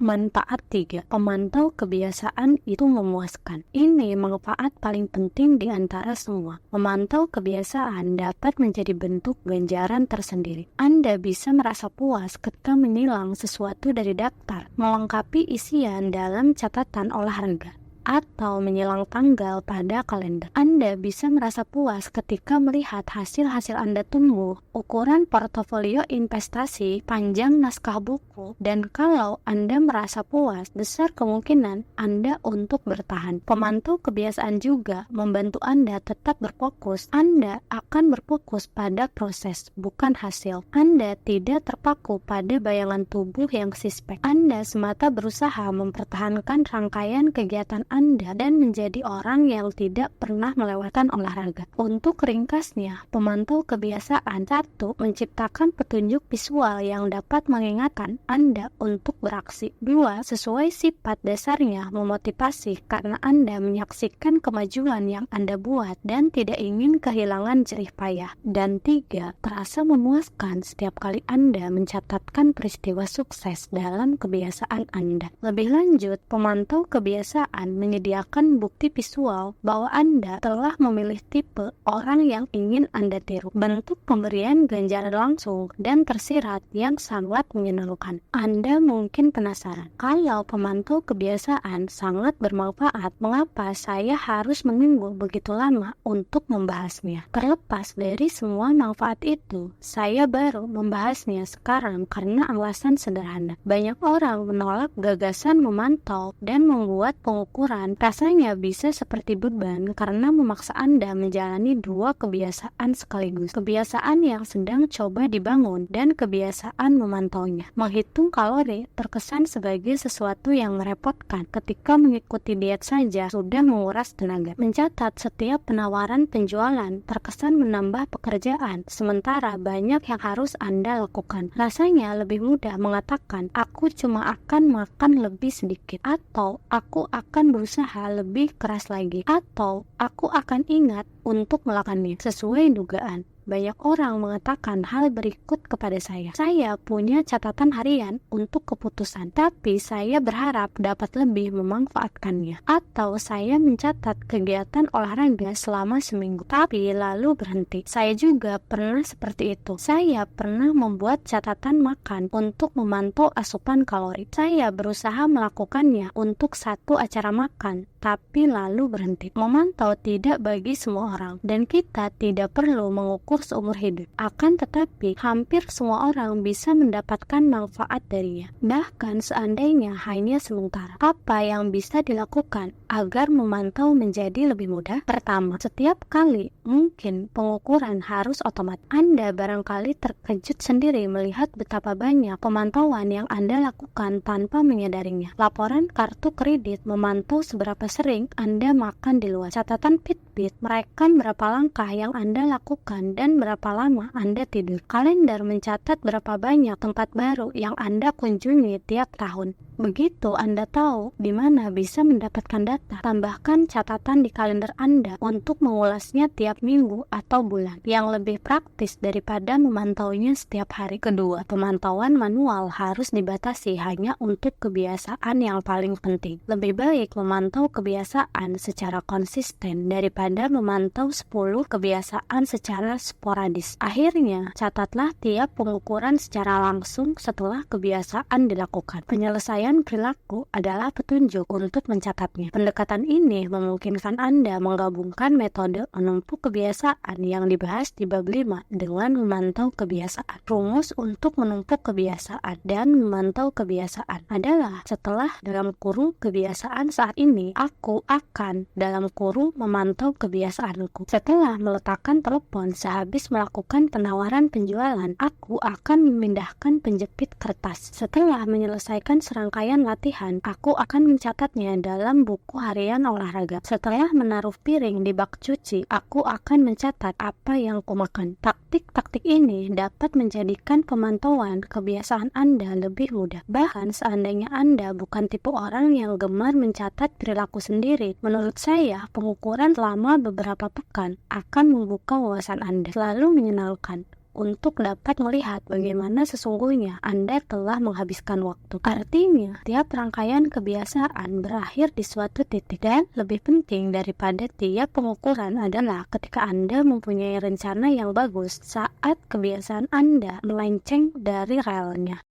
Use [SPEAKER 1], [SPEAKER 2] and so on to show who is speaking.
[SPEAKER 1] Manfaat 3. Pemantau kebiasaan itu memuaskan. Ini manfaat paling penting di antara semua. Memantau kebiasaan dapat menjadi bentuk ganjaran tersendiri. Anda bisa merasa puas ketika menilang sesuatu dari daftar, melengkapi isian dalam catatan olahraga, atau menyilang tanggal pada kalender. Anda bisa merasa puas ketika melihat hasil-hasil Anda tumbuh, ukuran portofolio investasi, panjang naskah buku, dan kalau Anda merasa puas, besar kemungkinan Anda untuk bertahan. Pemantau kebiasaan juga membantu Anda tetap berfokus. Anda akan berfokus pada proses, bukan hasil. Anda tidak terpaku pada bayangan tubuh yang suspek. Anda semata berusaha mempertahankan rangkaian kegiatan Anda dan menjadi orang yang tidak pernah melewatkan olahraga. Untuk ringkasnya, pemantau kebiasaan 1. Menciptakan petunjuk visual yang dapat mengingatkan Anda untuk beraksi. 2. Sesuai sifat dasarnya memotivasi karena Anda menyaksikan kemajuan yang Anda buat dan tidak ingin kehilangan jerih payah. Dan 3. Terasa memuaskan setiap kali Anda mencatatkan peristiwa sukses dalam kebiasaan Anda. Lebih lanjut, pemantau kebiasaan menyediakan bukti visual bahwa Anda telah memilih tipe orang yang ingin Anda tiru. Bentuk pemberian ganjaran langsung dan tersirat yang sangat menyenangkan. Anda mungkin penasaran, kalau pemantau kebiasaan sangat bermanfaat, mengapa saya harus menunggu begitu lama untuk membahasnya? Terlepas dari semua manfaat itu, saya baru membahasnya sekarang karena alasan sederhana. Banyak orang menolak gagasan memantau dan membuat pengukuran. Rasanya bisa seperti beban karena memaksa Anda menjalani dua kebiasaan sekaligus. Kebiasaan yang sedang coba dibangun dan kebiasaan memantaunya. Menghitung kalori terkesan sebagai sesuatu yang merepotkan ketika mengikuti diet saja sudah menguras tenaga. Mencatat setiap penawaran penjualan terkesan menambah pekerjaan, sementara banyak yang harus Anda lakukan. Rasanya lebih mudah mengatakan, aku cuma akan makan lebih sedikit, atau aku akan berusaha lebih keras lagi, atau aku akan ingat untuk melakukannya. Sesuai dugaan, banyak orang mengatakan hal berikut kepada saya. Saya punya catatan harian untuk keputusan, tapi saya berharap dapat lebih memanfaatkannya. Atau saya mencatat kegiatan olahraga selama seminggu, tapi lalu berhenti. Saya juga pernah seperti itu. Saya pernah membuat catatan makan untuk memantau asupan kalori. Saya berusaha melakukannya untuk satu acara makan, tapi lalu berhenti. Memantau tidak bagi semua orang, dan kita tidak perlu mengukur seumur hidup. Akan tetapi, hampir semua orang bisa mendapatkan manfaat darinya, bahkan seandainya hanya sementara. Apa yang bisa dilakukan agar memantau menjadi lebih mudah? Pertama, setiap kali mungkin pengukuran harus otomatis. Anda barangkali terkejut sendiri melihat betapa banyak pemantauan yang Anda lakukan tanpa menyadarinya. Laporan kartu kredit memantau seberapa sering Anda makan di luar. Catatan Fitbit merekam berapa langkah yang Anda lakukan dan berapa lama Anda tidur. Kalender mencatat berapa banyak tempat baru yang Anda kunjungi tiap tahun. Begitu Anda tahu di mana bisa mendapatkan data, tambahkan catatan di kalender Anda untuk mengulasnya tiap minggu atau bulan, yang lebih praktis daripada memantaunya setiap hari. Kedua, pemantauan manual harus dibatasi hanya untuk kebiasaan yang paling penting. Lebih baik memantau kebiasaan secara konsisten daripada memantau 10 kebiasaan secara sporadis. Akhirnya, catatlah tiap pengukuran secara langsung setelah kebiasaan dilakukan. Penyelesaian perilaku adalah petunjuk untuk mencatatnya. Pendekatan ini memungkinkan Anda menggabungkan metode menempuh kebiasaan yang dibahas di bab 5 dengan memantau kebiasaan. Rumus untuk menempuh kebiasaan dan memantau kebiasaan adalah setelah dalam kurung kebiasaan saat ini, aku akan dalam kurung memantau kebiasaanku. Setelah meletakkan telepon sehabis melakukan penawaran penjualan, aku akan memindahkan penjepit kertas. Setelah menyelesaikan serangkaian latihan, aku akan mencatatnya dalam buku harian olahraga. Setelah menaruh piring di bak cuci, aku akan mencatat apa yang kumakan. Taktik-taktik ini dapat menjadikan pemantauan kebiasaan Anda lebih mudah. Bahkan seandainya Anda bukan tipe orang yang gemar mencatat perilaku sendiri, menurut saya pengukuran selama beberapa pekan akan membuka wawasan Anda. Selalu menyenangkan untuk dapat melihat bagaimana sesungguhnya Anda telah menghabiskan waktu. Artinya, tiap rangkaian kebiasaan berakhir di suatu titik, dan lebih penting daripada tiap pengukuran adalah ketika Anda mempunyai rencana yang bagus saat kebiasaan Anda melenceng dari relnya.